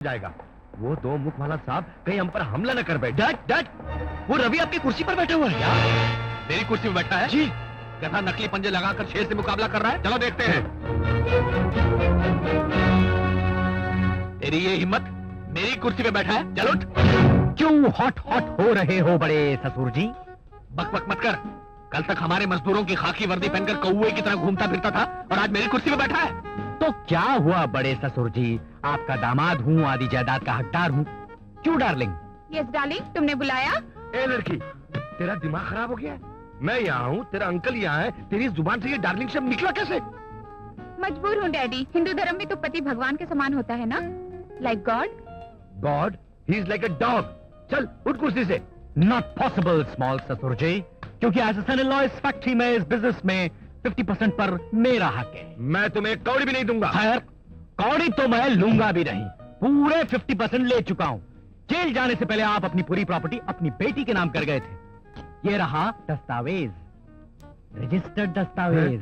जाएगा। वो दो मुख वाला साहब कहीं हम पर हमला न कर बैठे। डट, वो रवि आपकी कुर्सी पर बैठा हुआ है। क्या? मेरी कुर्सी में बैठा है? जी। गधा नकली पंजे लगाकर शेर से मुकाबला कर रहा है। चलो देखते हैं। तेरी ये हिम्मत मेरी कुर्सी पे बैठा है? चलो। क्यों हॉट हो रहे हो बड़े ससुर जी? बक बक मत कर। कल तक हमारे मजदूरों की खाकी वर्दी पहनकर कौवे की तरह घूमता फिरता था और आज मेरी कुर्सी पे बैठा है। तो क्या हुआ बड़े ससुर जी? आपका दामाद हूँ, आधी जायदाद का हकदार हूँ। क्यों डार्लिंग? यस डार्लिंग, तुमने बुलाया? ए लड़की, तेरा दिमाग खराब हो गया है? मैं यहाँ हूँ, तेरा अंकल यहाँ है, तेरी जुबान से ये डार्लिंग शब्द निकला कैसे? मजबूर हूँ डैडी। हिंदू धर्म में तो पति भगवान के समान होता है ना, like God. God? He is like a dog. चल उठ कुर्सी से। नॉट पॉसिबल स्मॉल ससुर जी, क्योंकि as a son in law इस फैक्ट्री में, इस बिजनेस में 50% पर मेरा हक है। मैं तुम्हें एक कौड़ी भी नहीं दूंगा। खैर, कौड़ी तो मैं लूंगा भी नहीं। पूरे 50% ले चुका हूँ। जेल जाने से पहले आप अपनी पूरी प्रॉपर्टी अपनी बेटी के नाम कर गए थे। ये रहा दस्तावेज, रजिस्टर्ड दस्तावेज।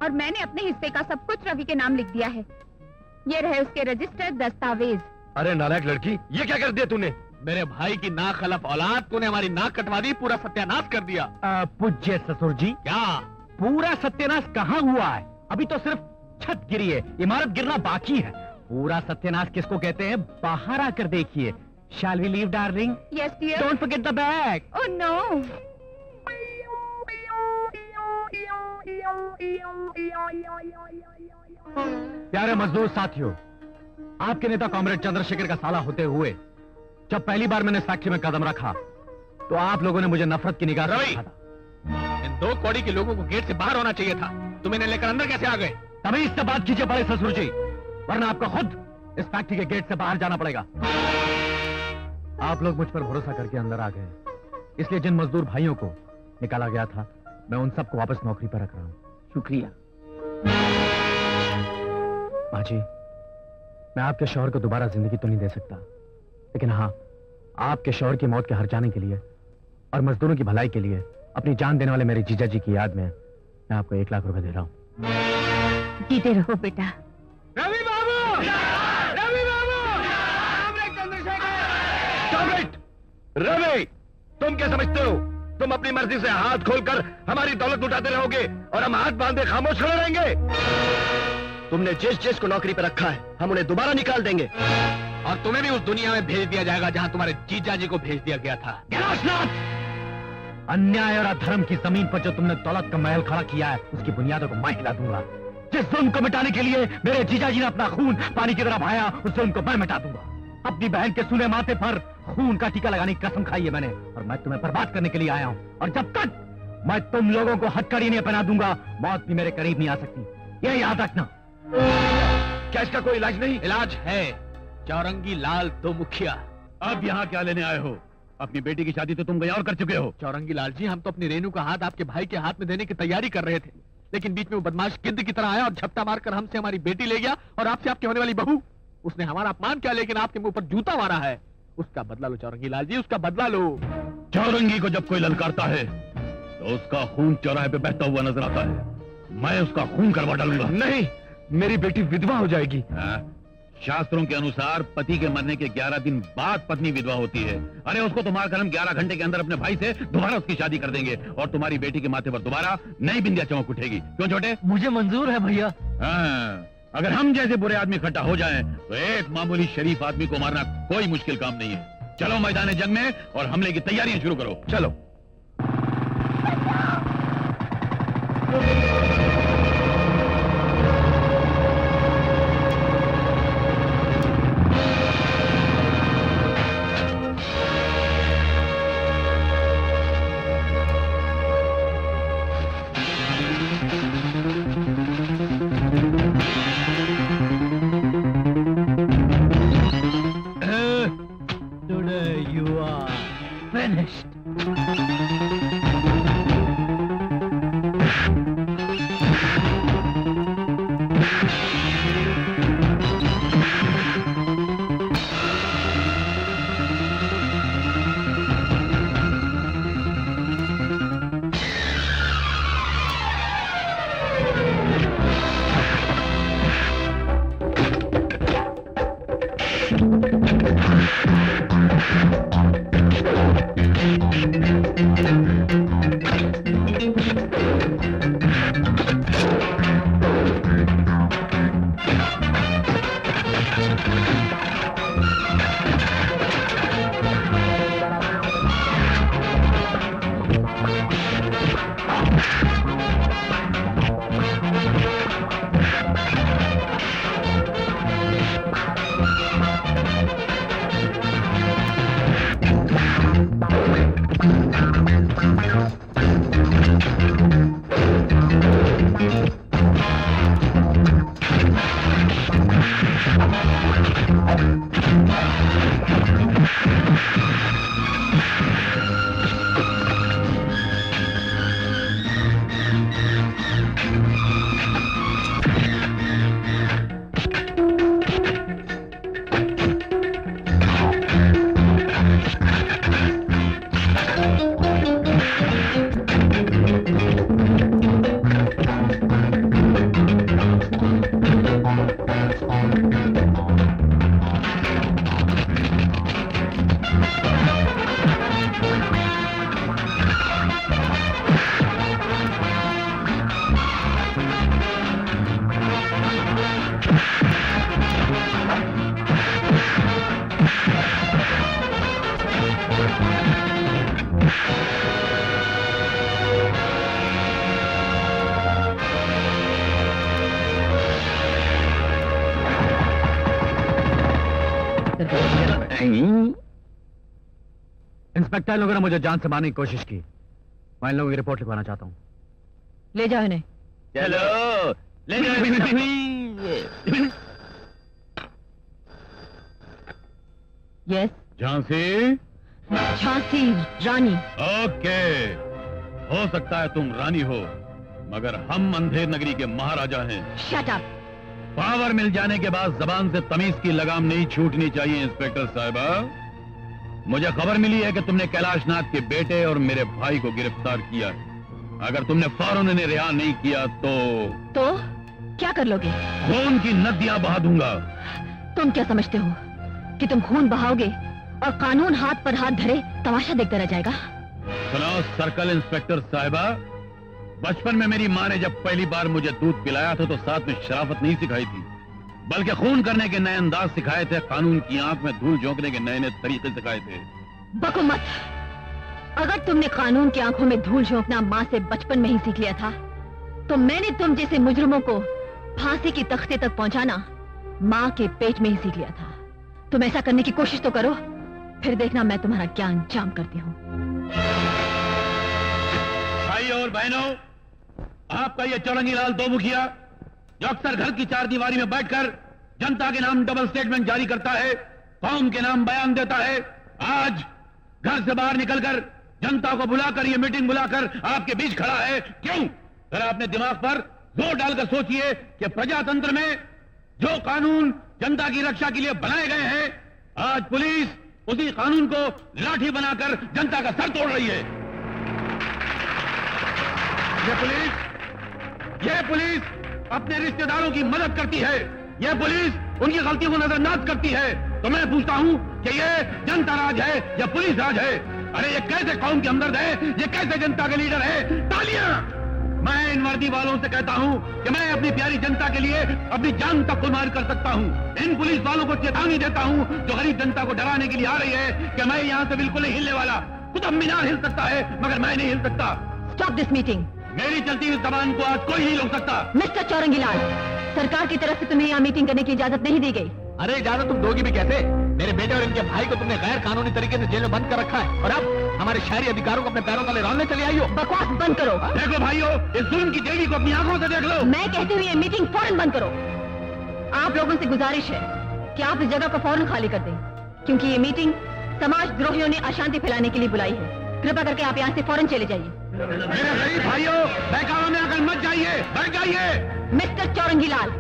और मैंने अपने हिस्से का सब कुछ रवि के नाम लिख दिया है। ये रहे उसके रजिस्टर्ड दस्तावेज। अरे नालायक लड़की, ये क्या कर दिया तूने? मेरे भाई की नाखलफ औलाद, तूने हमारी नाक कटवा दी, पूरा सत्यानाश कर दिया। पूज्य ससुर जी, क्या? पूरा सत्यानाश कहाँ हुआ है? अभी तो सिर्फ छत गिरी है, इमारत गिरना बाकी है। पूरा सत्यानाश किसको कहते हैं, बाहर आकर देखिए। Shall we leave darling? Yes dear. Don't forget the bag. Oh no. प्यारे मजदूर साथियों, आपके नेता कॉमरेड चंद्रशेखर का साला होते हुए जब पहली बार मैंने इस फैक्ट्री में कदम रखा तो आप लोगों ने मुझे नफरत की निगाह से देखा था। इन दो कौड़ी के लोगों को गेट से बाहर होना चाहिए था। तुम इन्हें लेकर अंदर कैसे आ गए? तमीज से बात कीजिए बड़े ससुर जी, वरना आपको खुद इस फैक्ट्री के गेट से बाहर जाना पड़ेगा। आप लोग मुझ पर भरोसा करके अंदर आ गए, इसलिए जिन मजदूर भाइयों को निकाला गया था, मैं उन सबको वापस नौकरी पर रख रहा हूं। शुक्रिया। माँ जी, मैं आपके शौहर को दोबारा जिंदगी तो नहीं दे सकता, लेकिन हाँ, आपके शौहर की मौत के हर जाने के लिए और मजदूरों की भलाई के लिए अपनी जान देने वाले मेरे जीजा जी की याद में मैं आपको 1 लाख रुपए दे रहा हूँ। जीते रहो बेटा। रवि बाबू! रवि बाबू! रवि, तुम क्या समझते हो? तुम अपनी मर्जी से हाथ खोलकर हमारी दौलत लुटाते रहोगे और हम हाथ बांधे खामोश खड़े रहेंगे? तुमने जिस को नौकरी पर रखा है, हम उन्हें दोबारा निकाल देंगे और तुम्हें भी उस दुनिया में भेज दिया जाएगा जहां तुम्हारे जीजा जी को भेज दिया गया था। अन्याय और अधर्म की जमीन पर जो तुमने दौलत का महल खड़ा किया है, उसकी बुनियादों को मैं हिला दूंगा। जिस जुल्म को मिटाने के लिए मेरे जीजा जी ने अपना खून पानी की तरह बहाया, उस जुल्म को मैं मिटा दूंगा। अपनी बहन के सूने माथे पर खून का टीका लगाने की कसम खाई है मैंने, और मैं तुम्हें बर्बाद करने के लिए आया हूँ। और जब तक मैं तुम लोगों को हथकड़ी नहीं पहना दूंगा, मौत भी मेरे करीब नहीं आ सकती। ये याद रखना। क्या इसका कोई इलाज नहीं? इलाज है। चौरंगी लाल दो मुखिया। अब यहाँ क्या लेने आए हो? अपनी बेटी की शादी तो तुम कहीं और कर चुके हो। चौरंगी लाल जी, हम तो अपनी रेनू का हाथ आपके भाई के हाथ में देने की तैयारी कर रहे थे, लेकिन बीच में वो बदमाश गिद्ध की तरह आया और झपटा मारकर हमसे हमारी बेटी ले गया और आपसे आपकी होने वाली बहू। उसने हमारा अपमान किया, लेकिन आपके मुंह पर जूता मारा है। उसका बदला लो चौरंगी लाल जी, उसका बदला लो। चौरंगी को जब कोई ललकारता है तो उसका खून चौराहे पे बहता हुआ नजर आता है। मैं उसका खून करवा डालूंगा। नहीं, मेरी बेटी विधवा हो जाएगी। शास्त्रों के अनुसार पति के मरने के 11 दिन बाद पत्नी विधवा होती है। अरे उसको तो मारकर हम 11 घंटे के अंदर अपने भाई से दोबारा उसकी शादी कर देंगे और तुम्हारी बेटी के माथे पर दोबारा नई बिंदिया चमक उठेगी। क्यों छोटे? मुझे मंजूर है भैया। अगर हम जैसे बुरे आदमी इकट्ठा हो जाएं, तो एक मामूली शरीफ आदमी को मारना कोई मुश्किल काम नहीं है। चलो मैदान जंग में और हमले की तैयारियां शुरू करो। चलो। Today you are finished. Inspector लोगों ने मुझे जान से मारने की कोशिश की। मैं इन लोगों की रिपोर्ट लिखवाना चाहता हूँ। ले जाओ इन्हें। चलो ले जाओ। यस, झांसी। झांसी रानी। ओके, हो सकता है तुम रानी हो, मगर हम अंधेर नगरी के महाराजा हैं। Shut up. पावर मिल जाने के बाद जबान से तमीज की लगाम नहीं छूटनी चाहिए इंस्पेक्टर साहिबा। मुझे खबर मिली है कि तुमने कैलाश नाथ के बेटे और मेरे भाई को गिरफ्तार किया है। अगर तुमने फौरन उन्हें रिहा नहीं किया तो क्या कर लोगे? खून की नदियां बहा दूंगा। तुम क्या समझते हो कि तुम खून बहाओगे और कानून हाथ पर हाथ धरे तमाशा देखता रह जाएगा? सुनो सर्कल इंस्पेक्टर साहिबा, बचपन में मेरी माँ ने जब पहली बार मुझे दूध पिलाया था तो साथ में शराफत नहीं सिखाई थी, बल्कि खून करने के नए अंदाज सिखाए थे, कानून की आंख में धूल झोंकने के नए नए तरीके सिखाए थे। बको मत। अगर तुमने कानून की आंखों में धूल झोंकना माँ से बचपन में ही सीख लिया था, तो मैंने तुम जैसे मुजरिमों को फांसी की तख्ते तक पहुंचाना माँ के पेट में ही सीख लिया था। तुम ऐसा करने की कोशिश तो करो, फिर देखना मैं तुम्हारा क्या अंजाम करती हूँ। भाई और बहनों, आपका ये चौरंगी लाल दो मुखिया जो अक्सर घर की चार दीवारी में बैठकर जनता के नाम डबल स्टेटमेंट जारी करता है, कौम के नाम बयान देता है, आज घर से बाहर निकलकर जनता को बुलाकर ये मीटिंग बुलाकर आपके बीच खड़ा है। क्यों? जरा अपने दिमाग पर जोर डालकर सोचिए कि प्रजातंत्र में जो कानून जनता की रक्षा के लिए बनाए गए हैं, आज पुलिस उसी कानून को लाठी बनाकर जनता का सर तोड़ रही है। ये पुलिस अपने रिश्तेदारों की मदद करती है, ये पुलिस उनकी गलतियों को नजरअंदाज करती है। तो मैं पूछता हूं कि ये जनता राज है या पुलिस राज है? अरे ये कैसे कौम के हमदर्द है, ये कैसे जनता के लीडर है? तालियां! मैं इन वर्दी वालों से कहता हूं कि मैं अपनी प्यारी जनता के लिए अपनी जान तक कुर्बान कर सकता हूं। इन पुलिस वालों को चेतावनी देता हूं जो गरीब जनता को डराने के लिए आ रही है कि मैं यहां से बिल्कुल नहीं हिलने वाला। कुतुब मीनार हिल सकता है मगर मैं नहीं हिल सकता। Stop this meeting. मेरी चलती हुई जबान को आज कोई नहीं रोक सकता। मिस्टर चौरंगीलाल, सरकार की तरफ से तुम्हें यहाँ मीटिंग करने की इजाजत नहीं दी गई। अरे इजाजत तुम दोगी भी कैसे? मेरे बेटे और इनके भाई को तुमने गैर कानूनी तरीके से जेल में बंद कर रखा है और अब हमारे शहरी अधिकारों को अपने पैरों तले रौंदने चले आई हो। बकवास बंद करो। देखो भाइयों, इस जुल्म की देवी को अपनी आंखों से देख लो। मैं कहती हूँ ये मीटिंग फौरन बंद करो। आप लोगों से गुजारिश है कि आप इस जगह को फौरन खाली कर दें, क्योंकि ये मीटिंग समाज द्रोहियों ने अशांति फैलाने के लिए बुलाई है। कृपया करके आप यहाँ से फौरन चले जाइए। मेरे गरीब भाइयों, बहकावे में आकर मत जाइए, बैठ जाइए। मिस्टर चौरंगीलाल,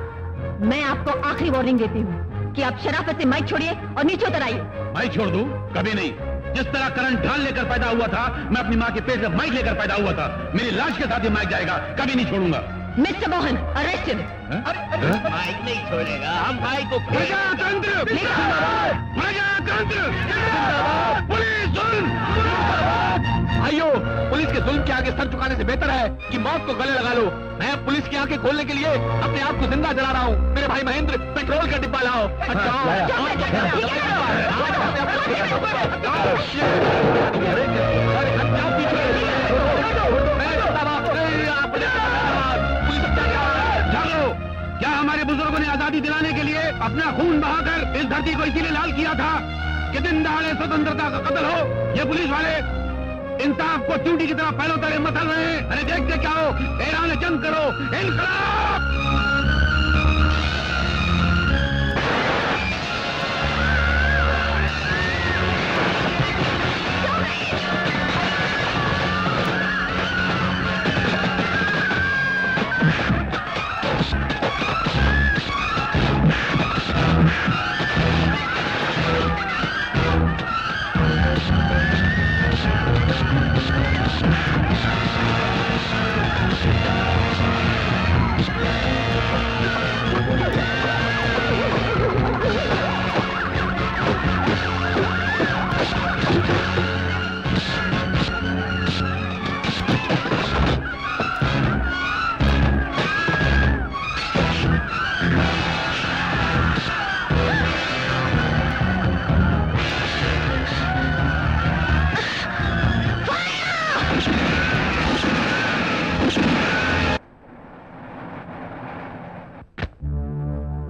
मैं आपको आखिरी वार्निंग देती हूँ कि आप शराफत से माइक छोड़िए और नीचे उतर आइए। माइक छोड़ दूं? कभी नहीं। जिस तरह करंट ढाल लेकर पैदा हुआ था, मैं अपनी माँ के पेट से माइक लेकर पैदा हुआ था। मेरी लाश के साथ ही माइक जाएगा, कभी नहीं छोड़ूंगा। Mister Mohan, arrested. माइक नहीं छोड़ेगा, हम भाई को प्रजातंत्र! महेंद्र पुलिस भाइयों, पुलिस के जुल्म के आगे सर झुकाने से बेहतर है कि मौत को गले लगा लो। मैं अब पुलिस की आंखें खोलने के लिए अपने आप को जिंदा जला रहा हूँ। मेरे भाई महेंद्र, पेट्रोल का डिब्बा लाओ। क्या हमारे बुजुर्गों ने आजादी दिलाने के लिए अपना खून बहाकर इस धरती को इसीलिए लाल किया था कि दिन दहाड़े स्वतंत्रता का कत्ल हो? ये पुलिस वाले इंसाफ को चूंटी की तरह पैरों तले मसल रहे हैं। अरे देखते क्या हो, ऐलान जंग करो, इनकलाब!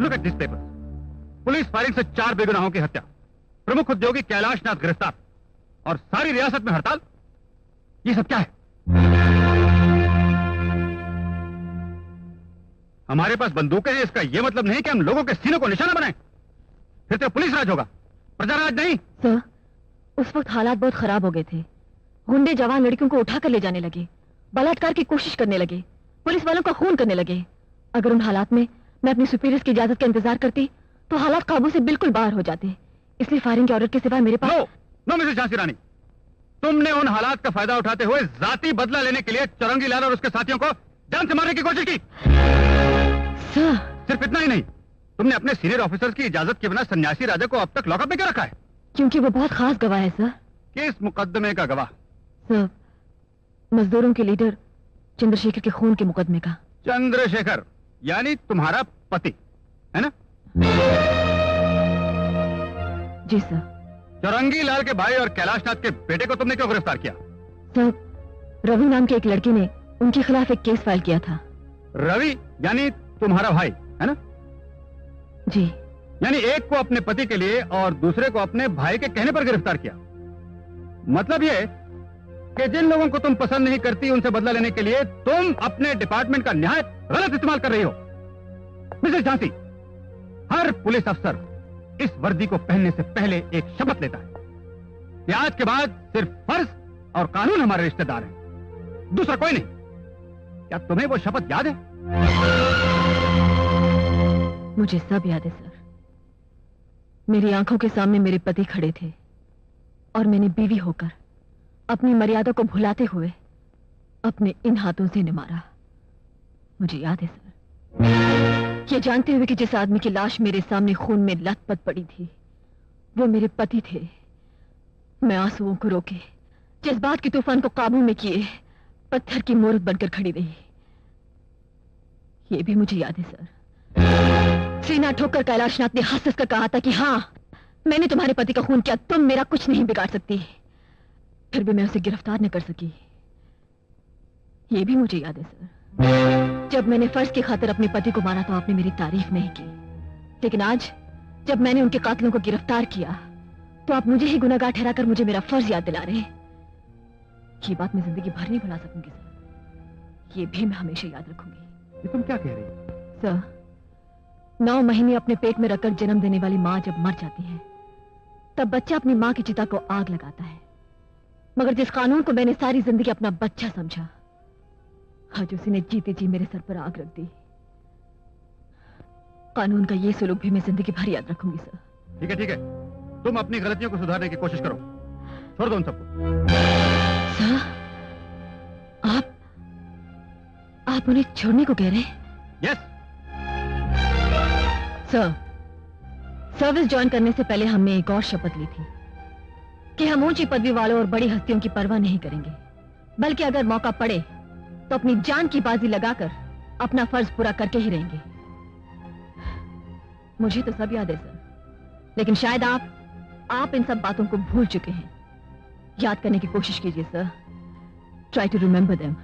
Look at this paper. Police firing से 4 बेगुनाहों की हत्या, प्रमुख उद्योगी कैलाश नाथ गिरफ्तार और सारी रियासत में हड़ताल। ये सब क्या है? हमारे पास बंदूकें हैं, इसका यह मतलब नहीं कि हम लोगों के सीनों को निशाना बनाएं। फिर तो पुलिस राज होगा, प्रजा राज नहीं। सर, उस वक्त हालात बहुत खराब हो गए थे। गुंडे जवान लड़कियों को उठाकर ले जाने लगे, बलात्कार की कोशिश करने लगे, पुलिस वालों का खून करने लगे। अगर उन हालात में मैं अपनी सुपीरियर्स की इजाजत का इंतजार करती तो हालात काबू से बिल्कुल बाहर हो जाते। इसलिए फायरिंग के ऑर्डर के सिवा मेरे पास नो मिसेस झांसी रानी, तुमने उन हालात का फायदा उठाते हुए जाती बदला लेने के लिए चौरंगी लाल और उसके साथियों को जान से मारने की कोशिश की। सर, सिर्फ इतना ही नहीं, तुमने अपने सीनियर ऑफिसर्स की इजाजत के बिना सन्यासी राजा को अब तक लॉकअप में क्यों रखा है? क्योंकि वो बहुत खास गवाह है सर। किस मुकदमे का गवाह? सर, मजदूरों के लीडर चंद्रशेखर के खून के मुकदमे का। चंद्रशेखर यानी तुम्हारा पति है ना? जी सर। चौरंगी लाल के भाई और कैलाश नाथ के बेटे को तुमने क्यों गिरफ्तार किया? सर, रवि नाम के एक लड़के ने उनके खिलाफ एक केस फाइल किया था। रवि यानी तुम्हारा भाई है ना? जी। यानी एक को अपने पति के लिए और दूसरे को अपने भाई के कहने पर गिरफ्तार किया। मतलब ये कि जिन लोगों को तुम पसंद नहीं करती उनसे बदला लेने के लिए तुम अपने डिपार्टमेंट का निहायत गलत इस्तेमाल कर रही हो। मिसेस झांसी, हर पुलिस अफसर इस वर्दी को पहनने से पहले एक शपथ लेता है कि आज के बाद सिर्फ फर्ज और कानून हमारे रिश्तेदार हैं, दूसरा कोई नहीं। क्या तुम्हें वो शपथ याद है? मुझे सब याद है सर। मेरी आंखों के सामने मेरे पति खड़े थे और मैंने बीवी होकर अपनी मर्यादा को भुलाते हुए अपने इन हाथों से इन्हें मारा। मुझे याद है सर, ये जानते हुए कि जिस आदमी की लाश मेरे सामने खून में लथपथ पड़ी थी वो मेरे पति थे, मैं आंसुओं को रोके जज्बात के तूफान को काबू में किए पत्थर की मूर्त बनकर खड़ी रही। ये भी मुझे याद है सर। सीना ठोकर कैलाशनाथ ने हंस कर कहा था कि हाँ, मैंने तुम्हारे पति का खून किया, तुम मेरा कुछ नहीं बिगाड़ सकती। फिर भी मैं उसे गिरफ्तार न कर सकी। ये भी मुझे याद है सर। जब मैंने फर्ज की खातिर अपने पति को मारा तो आपने मेरी तारीफ नहीं की, लेकिन आज जब मैंने उनके कातिलों को गिरफ्तार किया तो आप मुझे ही गुनहगार ठहराकर मुझे मेरा फर्ज याद दिला रहे हैं। ये बात मैं जिंदगी भर नहीं भुला सकूंगी सर। ये भी मैं हमेशा याद रखूंगी। ये तुम क्या कह रही हो? सर, 9 महीने अपने पेट में रखकर जन्म देने वाली माँ जब मर जाती है तब बच्चा अपनी माँ की चिता को आग लगाता है, मगर जिस कानून को मैंने सारी जिंदगी अपना बच्चा समझा, आज उसी ने जीते जी मेरे सर पर आग रख दी। कानून का ये सुलूक भी मैं जिंदगी भर याद रखूंगी सर। ठीक है ठीक है, तुम अपनी गलतियों को सुधारने की कोशिश करो, छोड़ दो उन सबको। सर, आप उन्हें छोड़ने को कह रहे हैं? यस। सर, सर्विस ज्वाइन करने से पहले हमने एक और शपथ ली थी कि हम ऊंची पदवी वालों और बड़ी हस्तियों की परवाह नहीं करेंगे, बल्कि अगर मौका पड़े तो अपनी जान की बाजी लगाकर अपना फर्ज पूरा करके ही रहेंगे। मुझे तो सब याद है सर, लेकिन शायद आप इन सब बातों को भूल चुके हैं। याद करने की कोशिश कीजिए sir. Try to remember them.